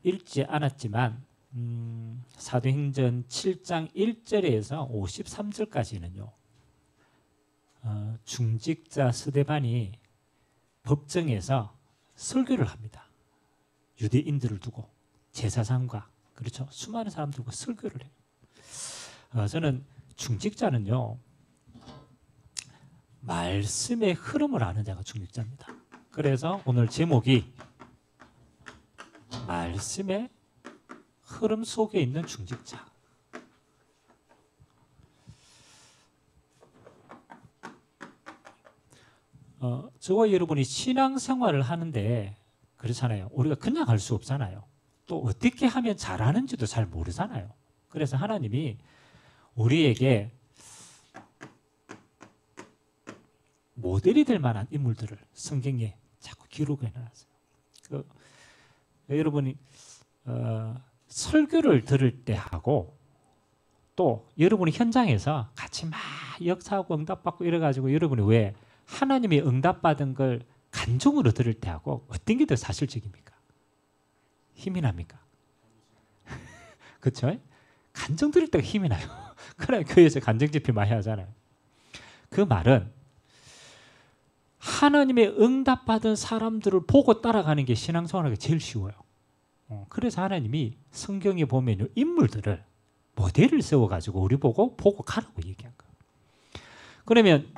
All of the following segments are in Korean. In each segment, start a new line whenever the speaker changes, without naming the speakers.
읽지 않았지만 사도행전 7장 1절에서 53절까지는요. 중직자 스데반이 법정에서 설교를 합니다. 유대인들을 두고 제사장과 그렇죠. 수많은 사람들과 설교를 해요. 저는 중직자는요. 말씀의 흐름을 아는 자가 중직자입니다. 그래서 오늘 제목이 말씀의 흐름 속에 있는 중직자. 저와 여러분이 신앙생활을 하는데 그렇잖아요. 우리가 그냥 할 수 없잖아요. 또 어떻게 하면 잘하는지도 잘 모르잖아요. 그래서 하나님이 우리에게 모델이 될 만한 인물들을 성경에 자꾸 기록해 놨어요. 여러분이 설교를 들을 때 하고 또 여러분이 현장에서 같이 막 역사하고 응답받고 이래가지고 여러분이 왜 하나님이 응답받은 걸 간증으로 들을 때 하고 어떤 게 더 사실적입니까? 힘이 납니까? 그렇죠? 간증 들을 때가 힘이 나요. 그래 교회에서 간증 집회 많이 하잖아요. 그 말은 하나님의 응답받은 사람들을 보고 따라가는 게 신앙생활하기 제일 쉬워요. 그래서 하나님이 성경에 보면 인물들을 모델을 세워가지고 우리 보고 가라고 얘기한 거예요. 그러면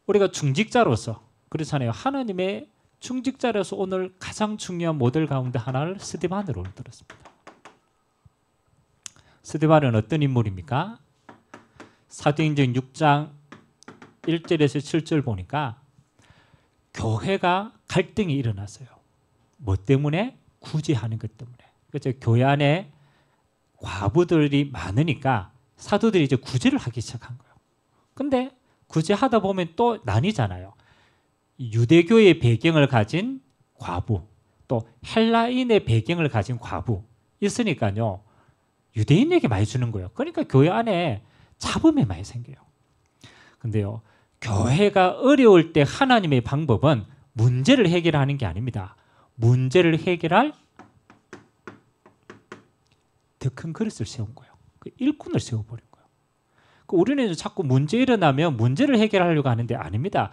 우리가 중직자로서 그렇잖아요. 하나님의 중직자로서 오늘 가장 중요한 모델 가운데 하나를 스데반으로 들었습니다. 스데반은 어떤 인물입니까? 사도행전 6장 1절에서 7절 보니까 교회가 갈등이 일어났어요. 뭐 때문에? 구제하는 것 때문에. 그렇죠. 교회 안에 과부들이 많으니까 사도들이 이제 구제를 하기 시작한 거예요. 근데 구제하다 보면 또 나뉘잖아요. 유대교의 배경을 가진 과부, 또 헬라인의 배경을 가진 과부 있으니까요. 유대인에게 많이 주는 거예요. 그러니까 교회 안에 잡음이 많이 생겨요. 근데요. 교회가 어려울 때 하나님의 방법은 문제를 해결하는 게 아닙니다. 문제를 해결할 더 큰 그릇을 세운 거예요. 그 일꾼을 세워버린 거예요. 우리는 자꾸 문제 일어나면 문제를 해결하려고 하는데 아닙니다.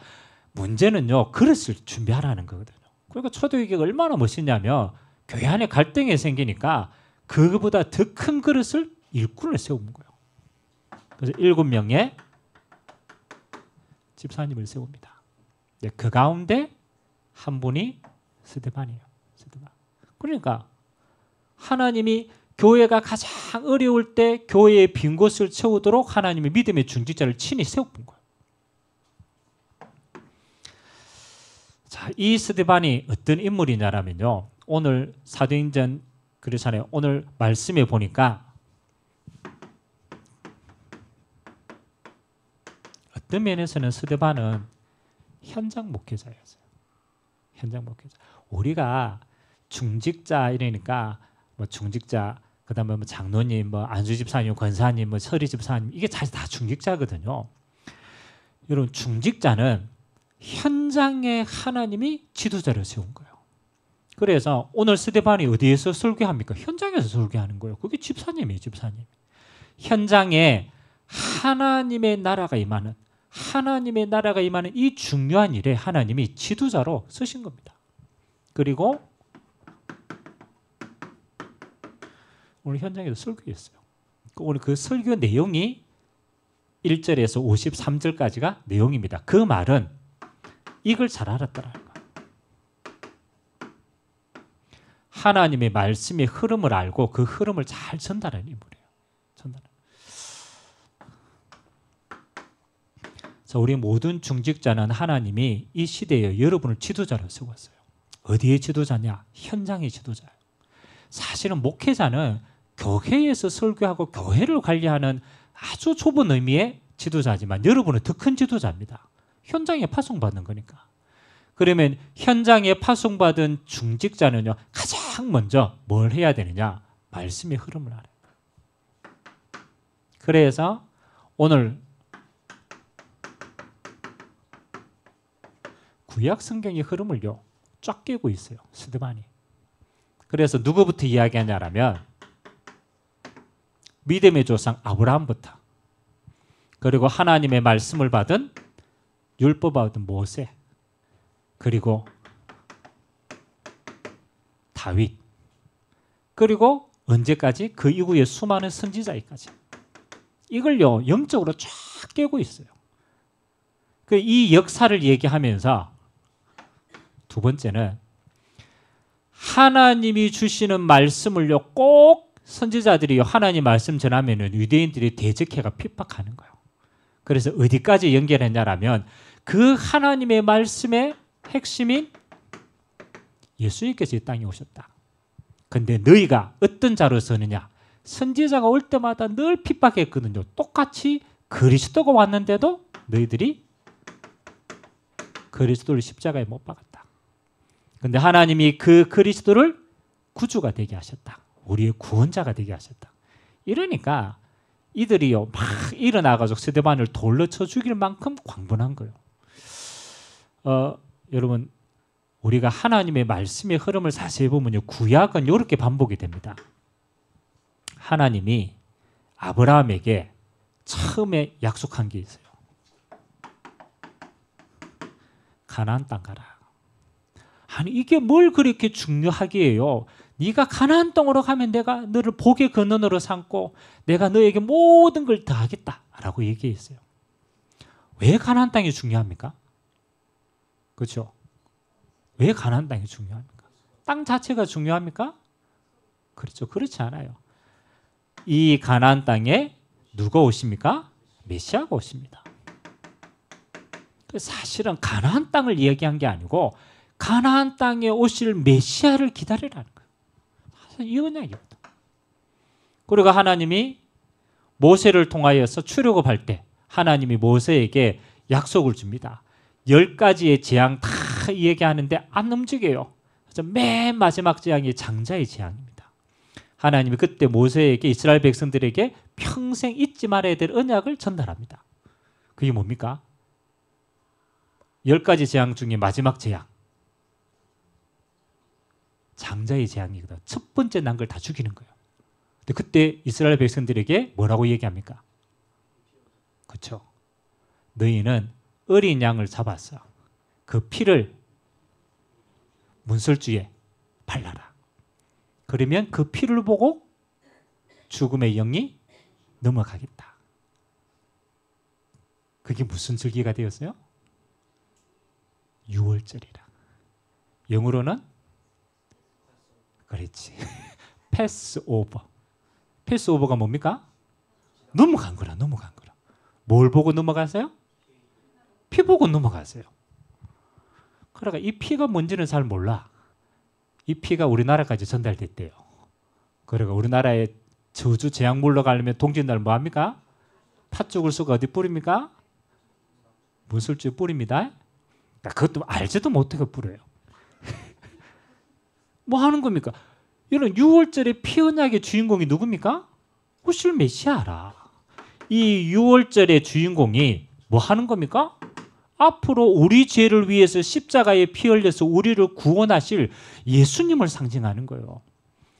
문제는요 그릇을 준비하라는 거거든요. 그러니까 초대교회가 얼마나 멋있냐면 교회 안에 갈등이 생기니까 그거보다 더 큰 그릇을 일꾼을 세운 거예요. 그래서 7명의 집사님을 세웁니다. 그 가운데 한 분이 스데반이에요. 스데반. 그러니까 하나님이 교회가 가장 어려울 때 교회의 빈 곳을 채우도록 하나님이 믿음의 중직자를 친히 세워본 거예요. 자, 이 스데반이 어떤 인물이냐면요. 오늘 사도행전 그렇잖아요. 오늘 말씀에 보니까 어떤 면에서는 스데반은 현장 목회자였어요. 현장 목회자. 우리가 중직자 이러니까 뭐 중직자 그다음에 뭐 장로님, 뭐 안수 집사님, 권사님, 뭐 서리 집사님 이게 사실 다 중직자거든요. 여러분 중직자는 현장에 하나님이 지도자를 세운 거예요. 그래서 오늘 스데반이 어디에서 설교합니까? 현장에서 설교하는 거예요. 그게 집사님이에요, 집사님. 현장에 하나님의 나라가 임하는 이 중요한 일에 하나님이 지도자로 쓰신 겁니다. 그리고 오늘 현장에서 설교했어요. 오늘 그 설교 내용이 1절에서 53절까지가 내용입니다. 그 말은 이걸 잘 알았더라는 거예요. 하나님의 말씀의 흐름을 알고 그 흐름을 잘 전달하는 인물이에요. 자, 우리 모든 중직자는 하나님이 이 시대에 여러분을 지도자로 세웠어요. 어디의 지도자냐? 현장의 지도자예요. 사실은 목회자는 교회에서 설교하고 교회를 관리하는 아주 좁은 의미의 지도자지만 여러분은 더 큰 지도자입니다. 현장에 파송받는 거니까. 그러면 현장에 파송받은 중직자는요. 가장 먼저 뭘 해야 되느냐? 말씀의 흐름을 알아요. 그래서 오늘 구약 성경의 흐름을요. 쫙 깨고 있어요. 스데반이. 그래서 누구부터 이야기하냐라면 믿음의 조상 아브라함부터, 그리고 하나님의 말씀을 받은 율법을 받은 모세, 그리고 다윗, 그리고 언제까지? 그 이후에 수많은 선지자까지. 이걸요 영적으로 쫙 깨고 있어요. 이 역사를 얘기하면서 두 번째는 하나님이 주시는 말씀을요 꼭 선지자들이요 하나님 말씀 전하면은 유대인들이 대적해가 핍박하는 거예요. 그래서 어디까지 연결했냐라면 그 하나님의 말씀의 핵심인 예수님께서 이 땅에 오셨다. 근데 너희가 어떤 자로 서느냐? 선지자가 올 때마다 늘 핍박했거든요. 똑같이 그리스도가 왔는데도 너희들이 그리스도를 십자가에 못 박았다. 근데 하나님이 그 그리스도를 구주가 되게 하셨다. 우리의 구원자가 되게 하셨다. 이러니까 이들이요 막 일어나가지고 스데반을 돌로 쳐 죽일 만큼 광분한 거예요. 여러분 우리가 하나님의 말씀의 흐름을 자세히 보면요 구약은 이렇게 반복이 됩니다. 하나님이 아브라함에게 처음에 약속한 게 있어요. 가나안 땅 가라. 아니 이게 뭘 그렇게 중요하게 해요. 네가 가나안 땅으로 가면 내가 너를 복의 근원으로 삼고 내가 너에게 모든 걸 다하겠다라고 얘기했어요. 왜 가나안 땅이 중요합니까? 그렇죠? 왜 가나안 땅이 중요합니까? 땅 자체가 중요합니까? 그렇죠. 그렇지 않아요. 이 가나안 땅에 누가 오십니까? 메시아가 오십니다. 사실은 가나안 땅을 이야기한 게 아니고 가나안 땅에 오실 메시아를 기다리라는 거예요. 사실 이 언약이거든. 그리고 하나님이 모세를 통하여서 출애굽할 때 하나님이 모세에게 약속을 줍니다. 10가지의 재앙 다 얘기하는데 안 움직여요. 그래서 맨 마지막 재앙이 장자의 재앙입니다. 하나님이 그때 모세에게 이스라엘 백성들에게 평생 잊지 말아야 될 언약을 전달합니다. 그게 뭡니까? 10가지 재앙 중에 마지막 재앙. 장자의 재앙이거든. 첫 번째 난 걸 다 죽이는 거예요. 근데 그때 이스라엘 백성들에게 뭐라고 얘기합니까? 그렇죠. 너희는 어린 양을 잡았어. 그 피를 문설주에 발라라. 그러면 그 피를 보고 죽음의 영이 넘어가겠다. 그게 무슨 절기가 되었어요? 유월절이라. 영어로는 그렇지. 패스오버. 패스오버가 뭡니까? 넘어간 거라. 넘어간 거라. 뭘 보고 넘어가세요? 피 보고 넘어가세요. 그러니까 이 피가 뭔지는 잘 몰라. 이 피가 우리나라까지 전달됐대요. 그러니까 우리나라에 저주 재앙 물러가려면 동짓날 뭐합니까? 팥죽을 쏘고 어디 뿌립니까? 문술주에 뿌립니다. 그것도 알지도 못하게 뿌려요. 뭐 하는 겁니까? 이런 6월절의 피 언약의 주인공이 누굽니까? 오실 메시아라. 이 6월절의 주인공이 뭐 하는 겁니까? 앞으로 우리 죄를 위해서 십자가에 피 흘려서 우리를 구원하실 예수님을 상징하는 거예요.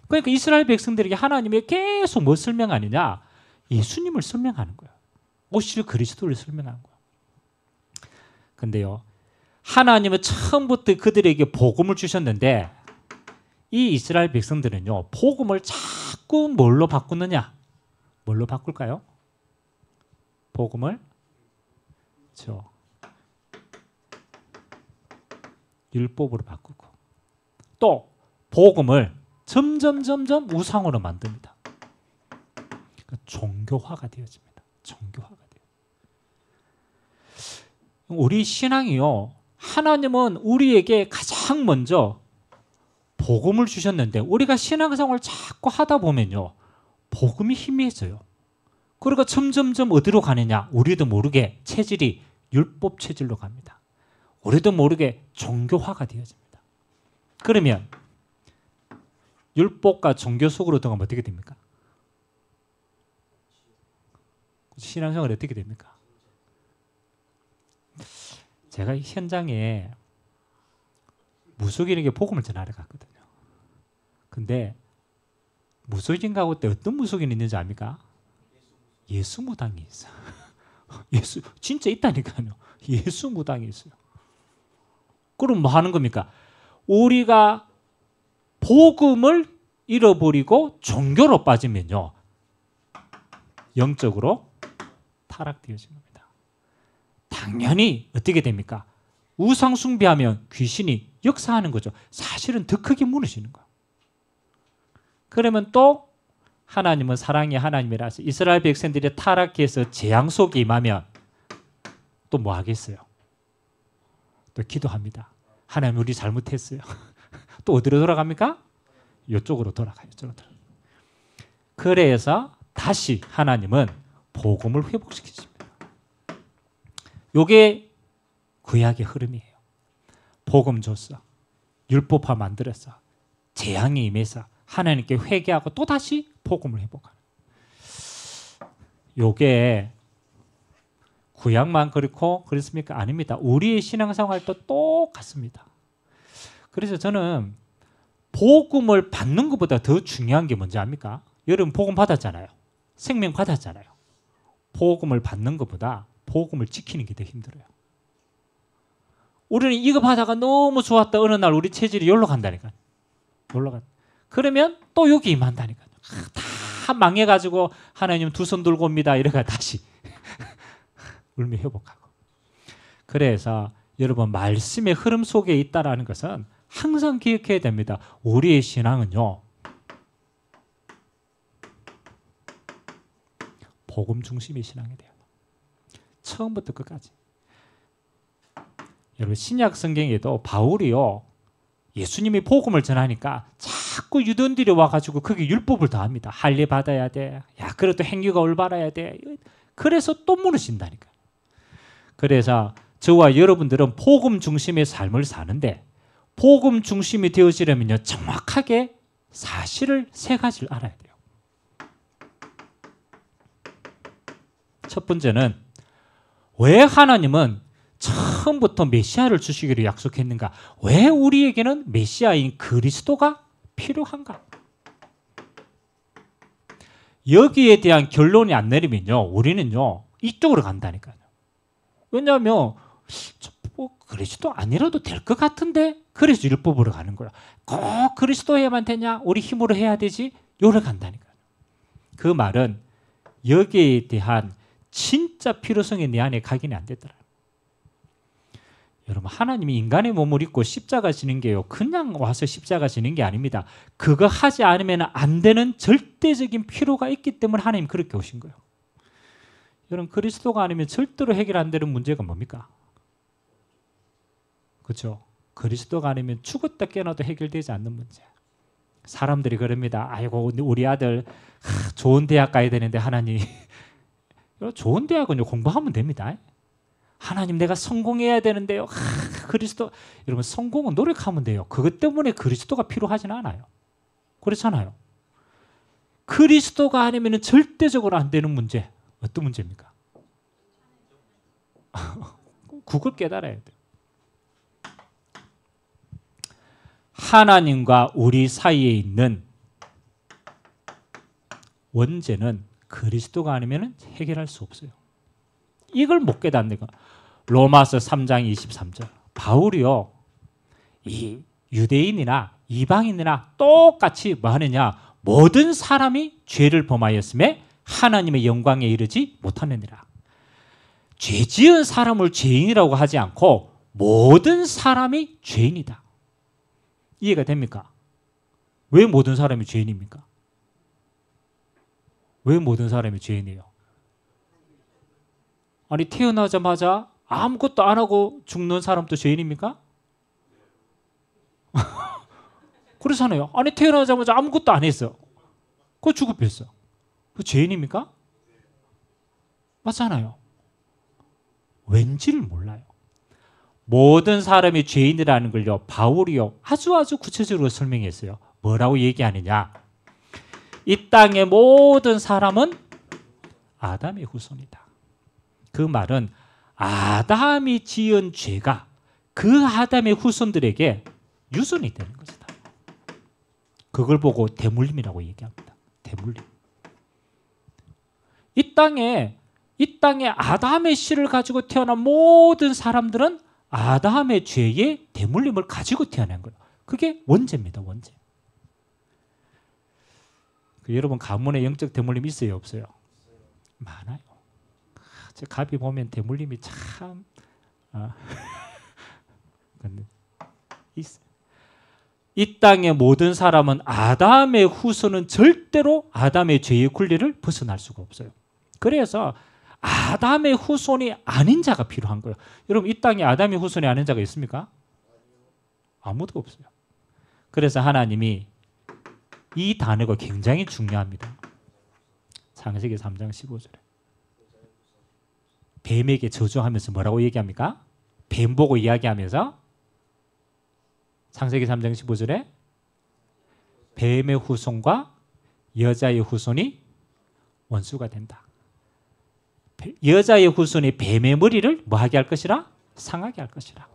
그러니까 이스라엘 백성들에게 하나님이 계속 뭐 설명하느냐? 예수님을 설명하는 거예요. 오실 그리스도를 설명하는 거예요. 근데요, 하나님은 처음부터 그들에게 복음을 주셨는데 이 이스라엘 백성들은요, 복음을 자꾸 뭘로 바꾸느냐? 뭘로 바꿀까요? 복음을 율법으로 바꾸고 또 복음을 점점 우상으로 만듭니다. 그러니까 종교화가 되어집니다. 종교화가 돼요. 우리 신앙이요, 하나님은 우리에게 가장 먼저 복음을 주셨는데 우리가 신앙생활을 자꾸 하다 보면요, 복음이 희미해져요. 그러니까 점점 어디로 가느냐? 우리도 모르게 체질이 율법 체질로 갑니다. 우리도 모르게 종교화가 되어집니다. 그러면 율법과 종교 속으로 들어가면 어떻게 됩니까? 신앙생활이 어떻게 됩니까? 제가 현장에 무속인에게 복음을 전하러 갔거든요. 근데 무속인 가구 때 어떤 무속인이 있는지 압니까? 예수 무당이 있어. 예수 진짜 있다니까요. 예수 무당이 있어요. 그럼 뭐 하는 겁니까? 우리가 복음을 잃어버리고 종교로 빠지면요, 영적으로 타락되어진 겁니다. 당연히 어떻게 됩니까? 우상 숭배하면 귀신이 역사하는 거죠. 사실은 더 크게 무너지는 거예요. 그러면 또 하나님은 사랑의 하나님이라서 이스라엘 백성들이 타락해서 재앙 속에 임하면 또 뭐 하겠어요? 또 기도합니다. 하나님, 우리 잘못했어요. 또 어디로 돌아갑니까? 이쪽으로 돌아가요. 이쪽으로 돌아가요. 그래서 다시 하나님은 복음을 회복시키십니다. 이게 구약의 흐름이에요. 복음 줬어. 율법화 만들었어. 재앙이 임해서 하나님께 회개하고 또 다시 복음을 회복하는. 이게 구약만 그렇고 그렇습니까? 아닙니다. 우리의 신앙생활도 똑같습니다. 그래서 저는 복음을 받는 것보다 더 중요한 게 뭔지 압니까? 여러분 복음 받았잖아요. 생명 받았잖아요. 복음을 받는 것보다 복음을 지키는 게 더 힘들어요. 우리는 이거 받아가 너무 좋았다. 어느 날 우리 체질이 여기로 간다니까요. 여기로 가. 그러면 또 여기 임한다니까요. 다 망해가지고 하나님 두 손 들고 옵니다. 이래가 다시 울며 회복하고. 그래서 여러분 말씀의 흐름 속에 있다라는 것은 항상 기억해야 됩니다. 우리의 신앙은요, 복음 중심의 신앙이 돼요. 처음부터 끝까지. 여러분 신약 성경에도 바울이요, 예수님이 복음을 전하니까 자꾸 유대인들이 와가지고 거기 율법을 더합니다. 할례 받아야 돼. 야, 그래도 행위가 올바라야 돼. 그래서 또 무너진다니까. 그래서 저와 여러분들은 복음 중심의 삶을 사는데, 복음 중심이 되어지려면요, 정확하게 사실을 세 가지를 알아야 돼요. 첫 번째는 왜 하나님은 처음부터 메시아를 주시기로 약속했는가? 왜 우리에게는 메시아인 그리스도가 필요한가? 여기에 대한 결론이 안 내리면요, 우리는요 이쪽으로 간다니까요. 왜냐하면 뭐 그리스도 아니라도 될 것 같은데 그래서 율법으로 가는 거야. 꼭 그리스도 해야만 되냐? 우리 힘으로 해야 되지? 요를 간다니까요. 그 말은 여기에 대한 진짜 필요성이 내 안에 각인이 안 되더라. 여러분 하나님이 인간의 몸을 입고 십자가 지는 게요, 그냥 와서 십자가 지는 게 아닙니다. 그거 하지 않으면 안 되는 절대적인 필요가 있기 때문에 하나님 그렇게 오신 거예요. 여러분 그리스도가 아니면 절대로 해결 안 되는 문제가 뭡니까? 그렇죠? 그리스도가 아니면 죽었다 깨어나도 해결되지 않는 문제. 사람들이 그럽니다. 아이고 우리 아들 좋은 대학 가야 되는데 하나님 좋은 대학은요 공부하면 됩니다. 하나님 내가 성공해야 되는데요. 그리스도, 여러분 성공은 노력하면 돼요. 그것 때문에 그리스도가 필요하지는 않아요. 그렇잖아요. 그리스도가 아니면 절대적으로 안 되는 문제. 어떤 문제입니까? 그걸 깨달아야 돼요. 하나님과 우리 사이에 있는 원죄는 그리스도가 아니면 해결할 수 없어요. 이걸 못 깨닫는 거. 로마서 3장 23절. 바울이요, 이 유대인이나 이방인이나 똑같이 뭐 하느냐? 모든 사람이 죄를 범하였음에 하나님의 영광에 이르지 못하느니라. 죄 지은 사람을 죄인이라고 하지 않고 모든 사람이 죄인이다. 이해가 됩니까? 왜 모든 사람이 죄인입니까? 왜 모든 사람이 죄인이에요? 아니 태어나자마자 아무것도 안 하고 죽는 사람도 죄인입니까? 그렇잖아요. 아니 태어나자마자 아무것도 안 했어. 그거 죽을 뺐어. 그 죄인입니까? 맞잖아요. 왠지를 몰라요. 모든 사람이 죄인이라는 걸요, 바울이요 아주 구체적으로 설명했어요. 뭐라고 얘기하느냐? 이 땅의 모든 사람은 아담의 후손이다. 그 말은 아담이 지은 죄가 그 아담의 후손들에게 유전이 되는 것이다. 그걸 보고 대물림이라고 얘기합니다. 대물림. 이 땅에 아담의 씨를 가지고 태어난 모든 사람들은 아담의 죄의 대물림을 가지고 태어난 거예요. 그게 원죄입니다. 원죄. 여러분 가문에 영적 대물림 있어요? 없어요? 많아요. 제 갑이 보면 대물림이 참 있어요. 이 땅의 모든 사람은 아담의 후손은 절대로 아담의 죄의 굴레를 벗어날 수가 없어요. 그래서 아담의 후손이 아닌 자가 필요한 거예요. 여러분 이 땅에 아담의 후손이 아닌 자가 있습니까? 아무도 없어요. 그래서 하나님이 이 단어가 굉장히 중요합니다. 창세기 3장 15절에 뱀에게 저주하면서 뭐라고 얘기합니까? 뱀 보고 이야기하면서 창세기 3장 15절에 뱀의 후손과 여자의 후손이 원수가 된다. 여자의 후손이 뱀의 머리를 뭐하게 할 것이라? 상하게 할 것이라.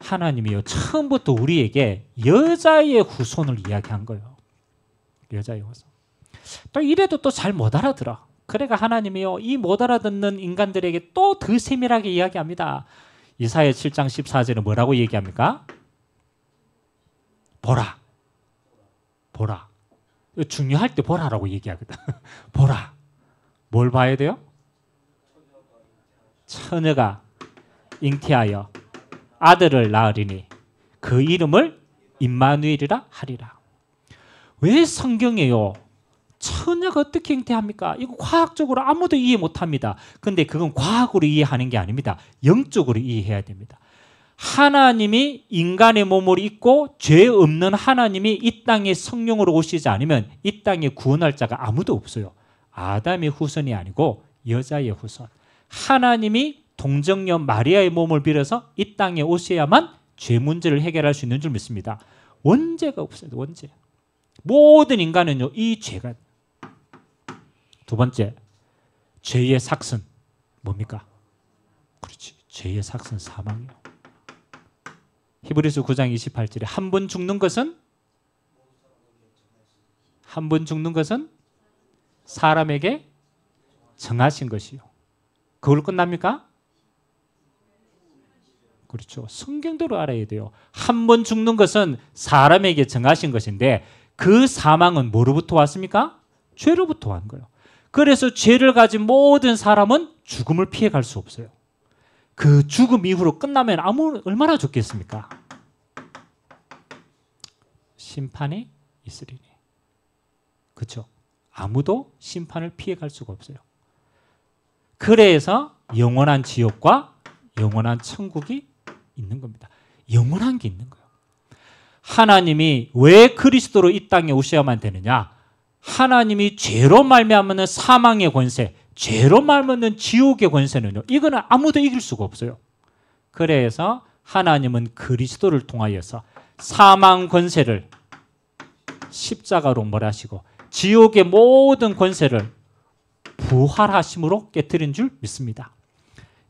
하나님이요 처음부터 우리에게 여자의 후손을 이야기한 거예요. 여자의 후손. 또 이래도 또 잘 못 알아들어. 그래가 하나님이요 이 못 알아듣는 인간들에게 또 더 세밀하게 이야기합니다. 이사야 7장 14절은 뭐라고 얘기합니까? 보라. 보라. 중요할 때 보라라고 얘기하거든. 보라. 뭘 봐야 돼요? 처녀가 잉태하여 아들을 낳으리니 그 이름을 임마누엘이라 하리라. 왜 성경에요? 처녀가 어떻게 잉태합니까? 이거 과학적으로 아무도 이해 못합니다. 근데 그건 과학으로 이해하는 게 아닙니다. 영적으로 이해해야 됩니다. 하나님이 인간의 몸을 입고 죄 없는 하나님이 이 땅에 성령으로 오시지 않으면 이 땅에 구원할 자가 아무도 없어요. 아담의 후손이 아니고 여자의 후손. 하나님이 동정녀 마리아의 몸을 빌어서 이 땅에 오셔야만 죄 문제를 해결할 수 있는 줄 믿습니다. 원죄가 없어요. 원죄. 모든 인간은요 이 죄가. 두 번째, 죄의 삭슨 뭡니까? 그렇지. 죄의 삭슨 사망이요. 히브리서 9장 28절에 한 번 죽는 것은 사람에게 정하신 것이요. 그걸 끝납니까? 그렇죠. 성경대로 알아야 돼요. 한 번 죽는 것은 사람에게 정하신 것인데 그 사망은 뭐로부터 왔습니까? 죄로부터 온 거예요. 그래서 죄를 가진 모든 사람은 죽음을 피해갈 수 없어요. 그 죽음 이후로 끝나면 얼마나 좋겠습니까? 심판이 있으리니. 그렇죠. 아무도 심판을 피해갈 수가 없어요. 그래서 영원한 지옥과 영원한 천국이 있는 겁니다. 영원한 게 있는 거예요. 하나님이 왜 그리스도로 이 땅에 오셔야만 되느냐? 하나님이 죄로 말미암는 사망의 권세, 죄로 말미암는 지옥의 권세는요. 이거는 아무도 이길 수가 없어요. 그래서 하나님은 그리스도를 통하여서 사망 권세를 십자가로 몰아시고 지옥의 모든 권세를 부활하심으로 깨뜨린 줄 믿습니다.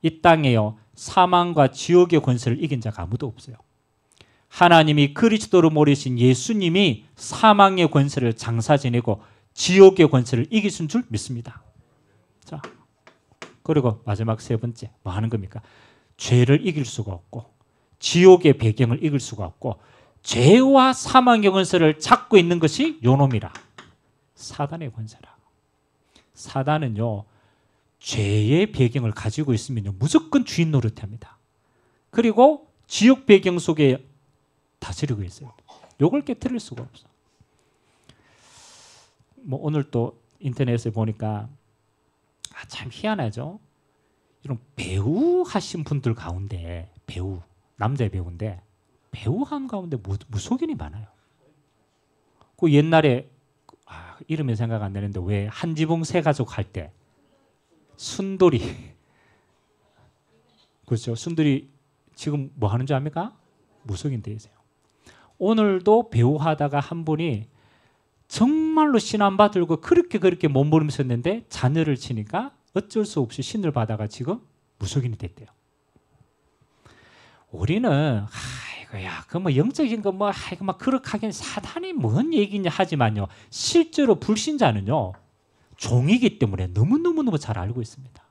이 땅에요. 사망과 지옥의 권세를 이긴 자가 아무도 없어요. 하나님이 그리스도로 모르신 예수님이 사망의 권세를 장사 지내고 지옥의 권세를 이기신 줄 믿습니다. 자, 그리고 마지막 세 번째 뭐 하는 겁니까? 죄를 이길 수가 없고 지옥의 배경을 이길 수가 없고 죄와 사망의 권세를 잡고 있는 것이 요놈이라. 사단의 권세라. 사단은요. 죄의 배경을 가지고 있으면 무조건 주인 노릇합니다. 그리고 지옥 배경 속에 다스리고 있어요. 요걸 깨트릴 수가 없어. 뭐 오늘 또 인터넷에 보니까 참 희한하죠. 이런 배우 하신 분들 가운데 배우, 남자 배우인데 배우 한 가운데 무속인이 많아요. 그 옛날에 이름이 생각 안 나는데 왜 한지붕 세 가족 할 때 순돌이 그렇죠. 순돌이 지금 뭐 하는 줄 압니까? 무속인 되세요. 오늘도 배우 하다가 한 분이 정말로 신 안 받들고 그렇게 몸부림쳤는데 자녀를 치니까 어쩔 수 없이 신을 받아가 지금 무속인이 됐대요. 우리는 야, 그 뭐 영적인 거 뭐 이거 막 그렇게 하긴 사단이 뭔 얘기냐 하지만요. 실제로 불신자는요. 종이기 때문에 너무너무 잘 알고 있습니다.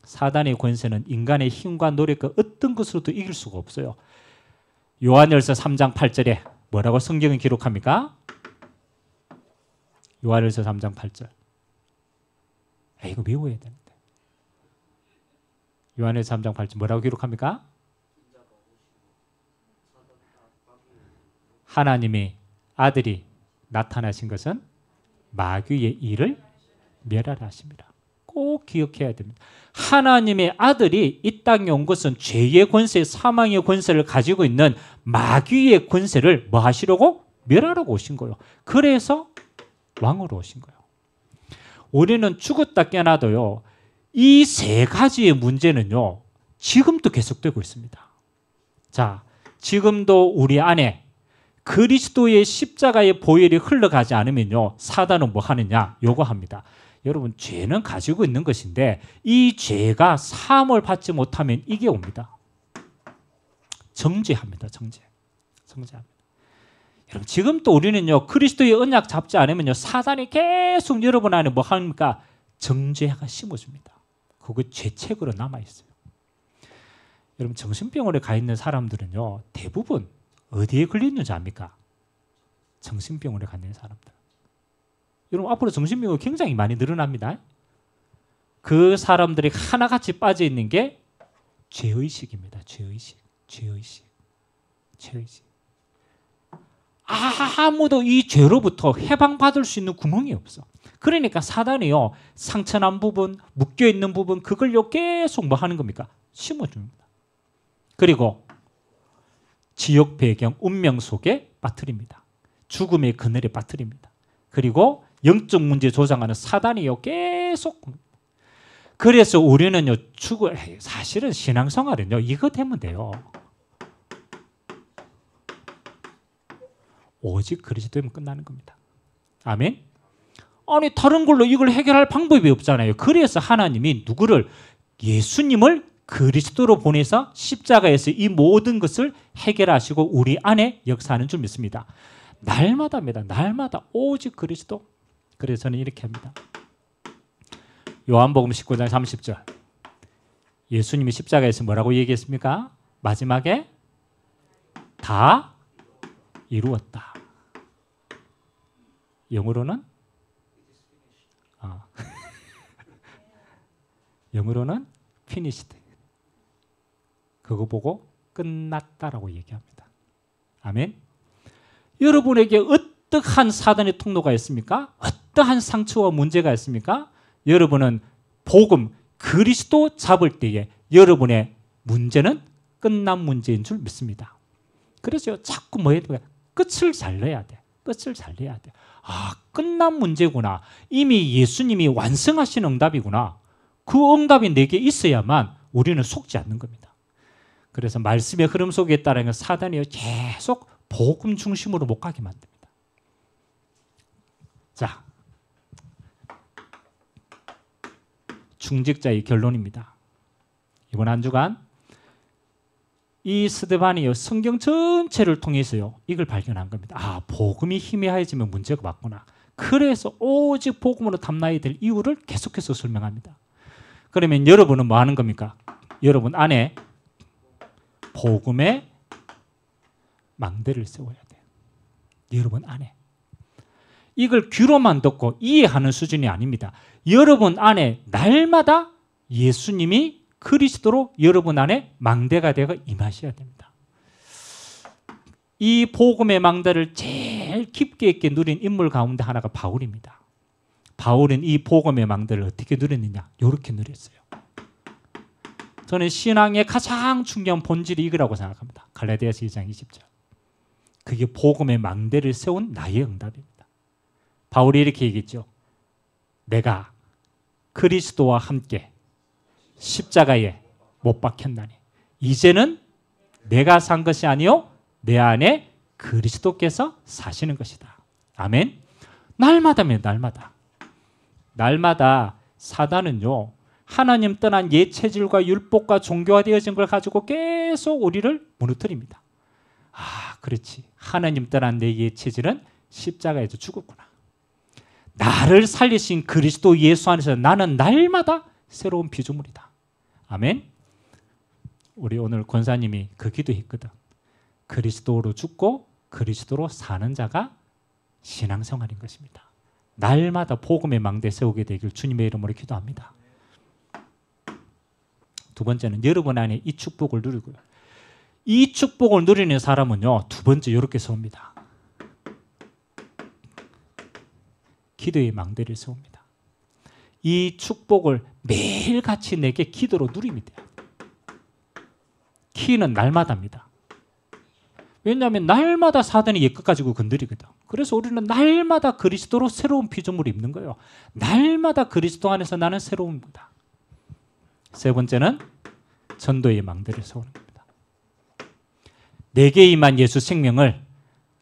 사단의 권세는 인간의 힘과 노력과 어떤 것으로도 이길 수가 없어요. 요한일서 3장 8절에 뭐라고 성경은 기록합니까? 요한일서 3장 8절. 이거 외워야 되는데. 요한일서 3장 8절 뭐라고 기록합니까? 하나님의 아들이 나타나신 것은 마귀의 일을 멸하라 하십니다. 꼭 기억해야 됩니다. 하나님의 아들이 이 땅에 온 것은 죄의 권세, 사망의 권세를 가지고 있는 마귀의 권세를 뭐 하시려고? 멸하라고 오신 거예요. 그래서 왕으로 오신 거예요. 우리는 죽었다 깨어나도요. 이 세 가지의 문제는요. 지금도 계속되고 있습니다. 자, 지금도 우리 안에 그리스도의 십자가의 보혈이 흘러가지 않으면요. 사단은 뭐 하느냐? 요거 합니다. 여러분, 죄는 가지고 있는 것인데 이 죄가 사함을 받지 못하면 이게 옵니다. 정죄합니다. 정죄합니다. 여러분, 지금 또 우리는요. 그리스도의 언약 잡지 않으면요. 사단이 계속 여러분 안에 뭐 합니까? 정죄가 심어줍니다. 그거 죄책으로 남아있어요. 여러분, 정신병원에 가 있는 사람들은요. 대부분 어디에 걸렸는지 압니까? 정신병원에 가 있는 사람들. 여러분, 앞으로 정신병원이 굉장히 많이 늘어납니다. 그 사람들이 하나같이 빠져 있는 게 죄의식입니다. 죄의식. 아무도 이 죄로부터 해방받을 수 있는 구멍이 없어. 그러니까 사단이요. 상처난 부분, 묶여있는 부분 그걸요 계속 뭐 하는 겁니까? 심어줍니다. 그리고 지역 배경, 운명 속에 빠뜨립니다. 죽음의 그늘에 빠뜨립니다. 그리고 영적 문제 조장하는 사단이요 계속. 그래서 우리는요 사실은 신앙생활은요 이거 되면 돼요. 오직 그리스도면 끝나는 겁니다. 아멘. 아니 다른 걸로 이걸 해결할 방법이 없잖아요. 그래서 하나님이 누구를? 예수님을 그리스도로 보내서 십자가에서 이 모든 것을 해결하시고 우리 안에 역사하는 줄 믿습니다. 날마다입니다. 날마다 오직 그리스도. 그래서 저는 이렇게 합니다. 요한복음 19장 30절. 예수님이 십자가에서 뭐라고 얘기했습니까? 마지막에 다 이루었다. 영어로는 영어로는 finished. 그거 보고 끝났다라고 얘기합니다. 아멘. 여러분에게 어떠한 사단의 통로가 있습니까? 어떠한 상처와 문제가 있습니까? 여러분은 복음 그리스도 잡을 때에 여러분의 문제는 끝난 문제인 줄 믿습니다. 그래서 자꾸 뭐 해야 돼? 끝을 잘 내야 돼. 끝을 잘 내야 돼. 아, 끝난 문제구나. 이미 예수님이 완성하신 응답이구나. 그 응답이 내게 있어야만 우리는 속지 않는 겁니다. 그래서 말씀의 흐름 속에 따르는 사단이 계속 복음 중심으로 못 가게 만듭니다. 자, 중직자의 결론입니다. 이번 한 주간 이 스데반이요 성경 전체를 통해서요 이걸 발견한 겁니다. 아, 복음이 희미해지면 문제가 맞구나. 그래서 오직 복음으로 탐나야 될 이유를 계속해서 설명합니다. 그러면 여러분은 뭐 하는 겁니까? 여러분 안에 복음의 망대를 세워야 돼요. 여러분 안에. 이걸 귀로만 듣고 이해하는 수준이 아닙니다. 여러분 안에 날마다 예수님이 그리스도로 여러분 안에 망대가 되어 임하셔야 됩니다. 이 복음의 망대를 제일 깊게 있게 누린 인물 가운데 하나가 바울입니다. 바울은 이 복음의 망대를 어떻게 누렸느냐? 이렇게 누렸어요. 저는 신앙의 가장 중요한 본질이 이거라고 생각합니다. 갈라디아서 2장 20절. 그게 복음의 망대를 세운 나의 응답입니다. 바울이 이렇게 얘기했죠. 내가 그리스도와 함께 십자가에 못 박혔나니 이제는 내가 산 것이 아니요 내 안에 그리스도께서 사시는 것이다. 아멘. 날마다입니다. 날마다 사단은요 하나님 떠난 옛 체질과 율법과 종교화되어진 걸 가지고 계속 우리를 무너뜨립니다. 아, 그렇지. 하나님 떠난 내게 체질은 십자가에서 죽었구나. 나를 살리신 그리스도 예수 안에서 나는 날마다 새로운 피조물이다. 아멘. 우리 오늘 권사님이 그 기도했거든. 그리스도로 죽고 그리스도로 사는 자가 신앙생활인 것입니다. 날마다 복음의 망대 세우게 되길 주님의 이름으로 기도합니다. 두 번째는 여러분 안에 이 축복을 누리고요. 이 축복을 누리는 사람은요, 두 번째 이렇게 세웁니다. 기도의 망대를 세웁니다. 이 축복을 매일같이 내게 기도로 누리면 돼요. 키는 날마다입니다. 왜냐하면 날마다 사단이 옛것 가지고 건드리거든. 그래서 우리는 날마다 그리스도로 새로운 피조물을 입는 거예요. 날마다 그리스도 안에서 나는 새로운 거다. 세 번째는 전도의 망대를 세우는 겁니다. 내게 임한 예수 생명을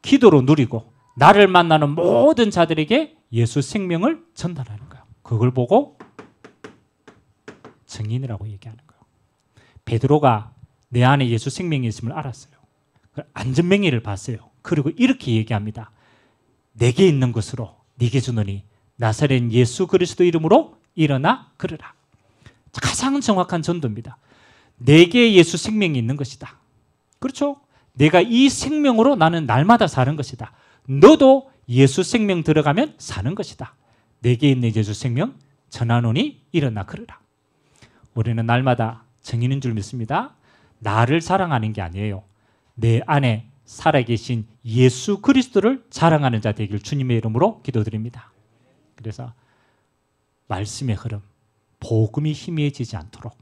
기도로 누리고 나를 만나는 모든 자들에게 예수 생명을 전달하는 거예요. 그걸 보고 증인이라고 얘기하는 거예요. 베드로가 내 안에 예수 생명이 있음을 알았어요. 안전명예를 봤어요. 그리고 이렇게 얘기합니다. 내게 있는 것으로 네게 주노니 나사렛 예수 그리스도 이름으로 일어나 걸으라. 가장 정확한 전도입니다. 내게 예수 생명이 있는 것이다. 그렇죠? 내가 이 생명으로 나는 날마다 사는 것이다. 너도 예수 생명 들어가면 사는 것이다. 내게 있는 예수 생명 전하노니 일어나 걸으라. 우리는 날마다 증인인 줄 믿습니다. 나를 자랑하는 게 아니에요. 내 안에 살아계신 예수 그리스도를 자랑하는 자 되길 주님의 이름으로 기도드립니다. 그래서 말씀의 흐름, 복음이 희미해지지 않도록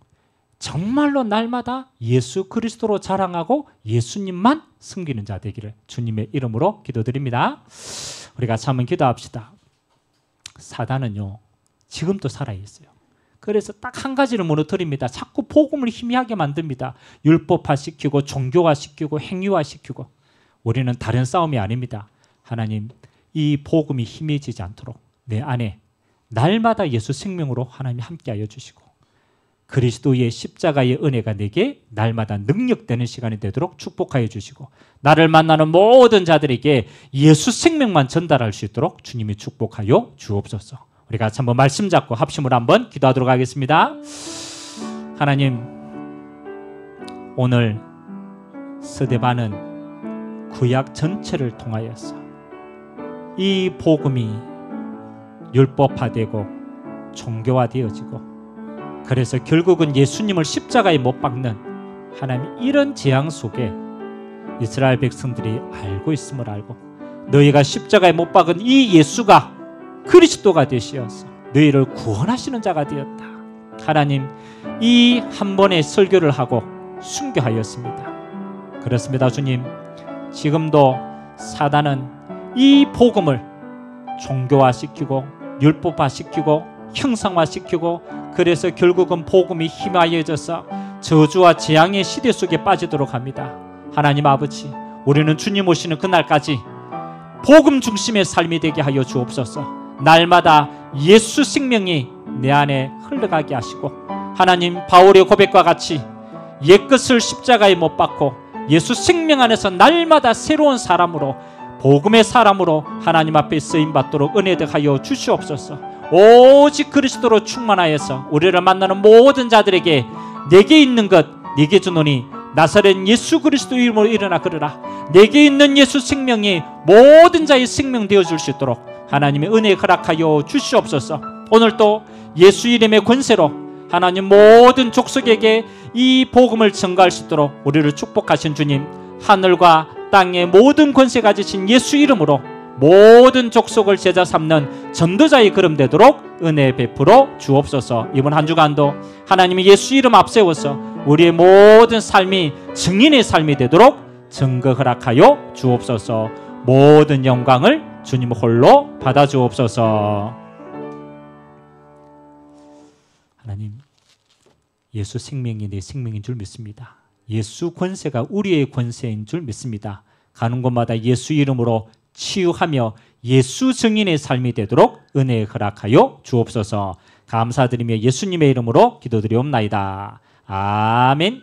정말로 날마다 예수 그리스도로 자랑하고 예수님만 섬기는 자 되기를 주님의 이름으로 기도드립니다. 우리가 같이 한번 기도합시다. 사단은요, 지금도 살아있어요. 그래서 딱 한 가지를 무너뜨립니다. 자꾸 복음을 희미하게 만듭니다. 율법화시키고 종교화시키고 행위화시키고. 우리는 다른 싸움이 아닙니다. 하나님, 이 복음이 희미해지지 않도록 내 안에 날마다 예수 생명으로 하나님이 함께하여 주시고 그리스도의 십자가의 은혜가 내게 날마다 능력되는 시간이 되도록 축복하여 주시고 나를 만나는 모든 자들에게 예수 생명만 전달할 수 있도록 주님이 축복하여 주옵소서. 우리 같이 한번 말씀 잡고 합심으로 한번 기도하도록 하겠습니다. 하나님, 오늘 스데반은 구약 전체를 통하여서 이 복음이 율법화되고 종교화되어지고 그래서 결국은 예수님을 십자가에 못 박는 하나님 이런 재앙 속에 이스라엘 백성들이 알고 있음을 알고 너희가 십자가에 못 박은 이 예수가 그리스도가 되시어서 너희를 구원하시는 자가 되었다. 하나님, 이 한 번의 설교를 하고 순교하였습니다. 그렇습니다. 주님, 지금도 사단은 이 복음을 종교화시키고 율법화시키고 형상화시키고 그래서 결국은 복음이 희미해져서 저주와 재앙의 시대 속에 빠지도록 합니다. 하나님 아버지, 우리는 주님 오시는 그날까지 복음 중심의 삶이 되게 하여 주옵소서. 날마다 예수 생명이 내 안에 흘러가게 하시고 하나님, 바울의 고백과 같이 옛것을 십자가에 못 박고 예수 생명 안에서 날마다 새로운 사람으로 복음의 사람으로 하나님 앞에 쓰임받도록 은혜되하여 주시옵소서. 오직 그리스도로 충만하여서 우리를 만나는 모든 자들에게 내게 있는 것 네게 주노니 나사렛 예수 그리스도 이름으로 일어나 걸으라. 내게 있는 예수 생명이 모든 자의 생명 되어줄 수 있도록 하나님의 은혜 허락하여 주시옵소서. 오늘도 예수 이름의 권세로 하나님 모든 족속에게 이 복음을 전가할 수 있도록 우리를 축복하신 주님, 하늘과 땅의 모든 권세 가지신 예수 이름으로 모든 족속을 제자 삼는 전도자의 걸음 되도록 은혜 베풀어 주옵소서. 이번 한 주간도 하나님의 예수 이름 앞세워서 우리의 모든 삶이 증인의 삶이 되도록 증거 허락하여 주옵소서. 모든 영광을 주님 홀로 받아 주옵소서. 하나님, 예수 생명이 내 생명인 줄 믿습니다. 예수 권세가 우리의 권세인 줄 믿습니다. 가는 곳마다 예수 이름으로 치유하며 예수 증인의 삶이 되도록 은혜 허락하여 주옵소서. 감사드리며 예수님의 이름으로 기도드리옵나이다. 아멘.